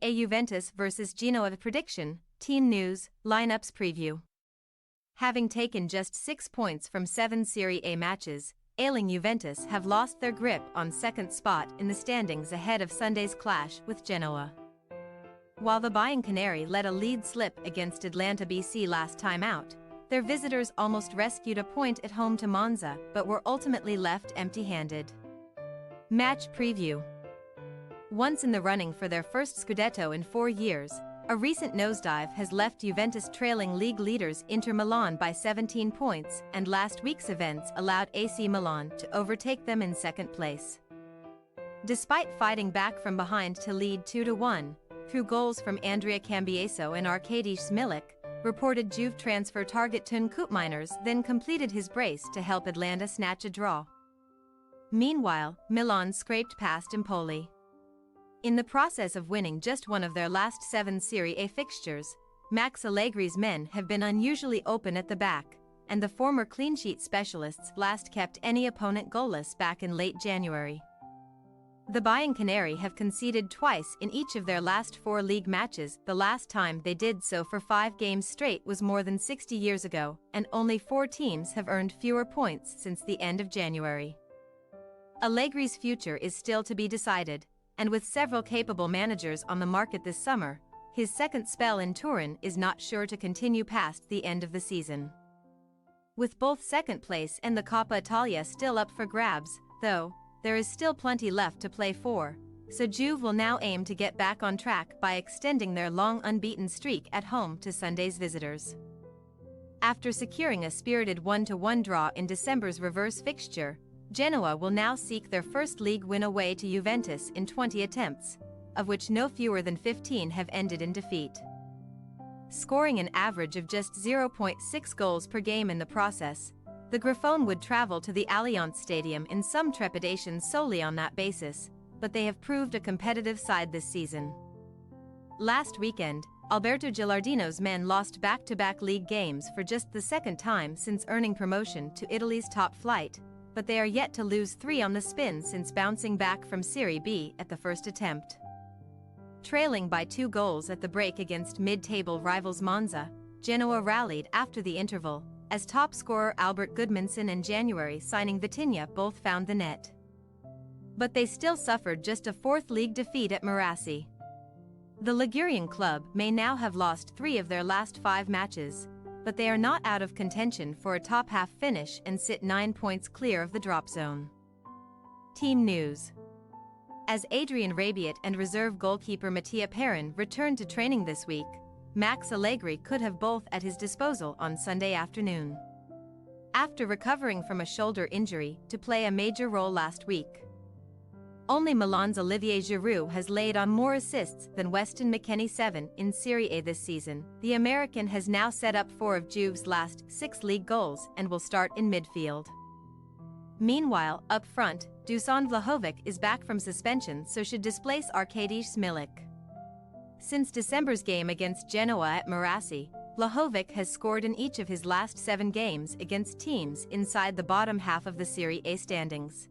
A Juventus vs Genoa prediction, team news, lineups preview. Having taken just 6 points from 7 Serie A matches, ailing Juventus have lost their grip on second spot in the standings ahead of Sunday's clash with Genoa. While the Bianconeri let a lead slip against Atalanta BC last time out, their visitors almost rescued a point at home to Monza but were ultimately left empty-handed. Match preview. Once in the running for their first Scudetto in 4 years, a recent nosedive has left Juventus trailing league leaders Inter Milan by 17 points, and last week's events allowed AC Milan to overtake them in second place. Despite fighting back from behind to lead 2-1, through goals from Andrea Cambiaso and Arkadiusz Milik, reported Juve transfer target Tun Koopmeiners then completed his brace to help Atalanta snatch a draw. Meanwhile, Milan scraped past Empoli. In the process of winning just one of their last 7 Serie A fixtures, Max Allegri's men have been unusually open at the back, and the former clean-sheet specialists last kept any opponent goalless back in late January. The Bianconeri have conceded twice in each of their last 4 league matches. The last time they did so for 5 games straight was more than 60 years ago, and only 4 teams have earned fewer points since the end of January. Allegri's future is still to be decided, and with several capable managers on the market this summer, his second spell in Turin is not sure to continue past the end of the season. With both second place and the Coppa Italia still up for grabs, though, there is still plenty left to play for, so Juve will now aim to get back on track by extending their long unbeaten streak at home to Sunday's visitors. After securing a spirited 1-1 draw in December's reverse fixture, Genoa will now seek their first league win away to Juventus in 20 attempts, of which no fewer than 15 have ended in defeat. Scoring an average of just 0.6 goals per game in the process, the Grifone would travel to the Allianz Stadium in some trepidation solely on that basis, but they have proved a competitive side this season. Last weekend, Alberto Gilardino's men lost back-to-back league games for just the second time since earning promotion to Italy's top flight, but they are yet to lose 3 on the spin since bouncing back from Serie B at the first attempt. Trailing by 2 goals at the break against mid-table rivals Monza, Genoa rallied after the interval, as top scorer Albert Gudmundsson and January signing Vitinha both found the net. But they still suffered just a 4th league defeat at Marassi. The Ligurian club may now have lost 3 of their last 5 matches, but they are not out of contention for a top-half finish and sit 9 points clear of the drop zone. Team news. As Adrian Rabiot and reserve goalkeeper Mattia Perin returned to training this week, Max Allegri could have both at his disposal on Sunday afternoon. After recovering from a shoulder injury to play a major role last week, only Milan's Olivier Giroud has laid on more assists than Weston McKennie 7 in Serie A this season. The American has now set up 4 of Juve's last 6 league goals and will start in midfield. Meanwhile, up front, Dusan Vlahovic is back from suspension so should displace Arkadiusz Milik. Since December's game against Genoa at Marassi, Vlahovic has scored in each of his last 7 games against teams inside the bottom half of the Serie A standings,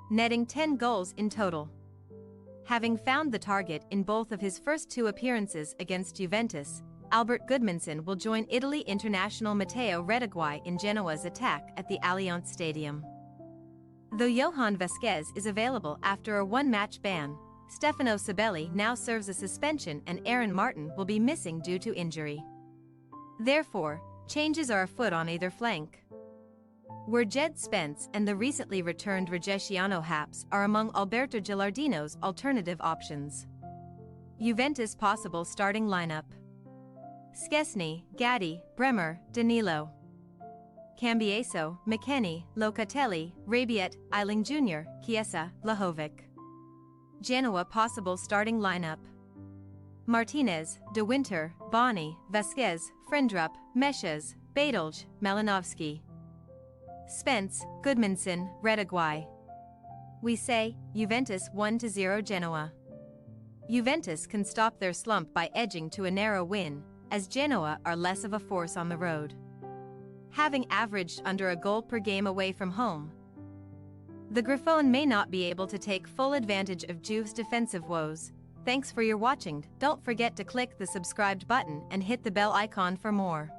netting 10 goals in total. Having found the target in both of his first 2 appearances against Juventus, Albert Gudmundsson will join Italy international Matteo Retegui in Genoa's attack at the Allianz Stadium. Though Johan Vasquez is available after a 1-match ban, Stefano Sabelli now serves a suspension and Aaron Martin will be missing due to injury. Therefore, changes are afoot on either flank, where Jed Spence and the recently returned Reggiano Haps are among Alberto Gilardino's alternative options. Juventus possible starting lineup: Szczesny, Gatti, Bremer, Danilo, Cambiaso, McKennie, Locatelli, Rabiot, Ailing Jr., Chiesa, Vlahovic. Genoa possible starting lineup: Martinez, De Winter, Boni, Vasquez, Frendrup, Meshes, Badalj, Malinovsky. Spence, Gudmundsson, Retegui. We say, Juventus 1-0 Genoa. Juventus can stop their slump by edging to a narrow win, as Genoa are less of a force on the road, having averaged under a goal per game away from home. The Grifone may not be able to take full advantage of Juve's defensive woes, Thanks for your watching. Don't forget to click the subscribed button and hit the bell icon for more.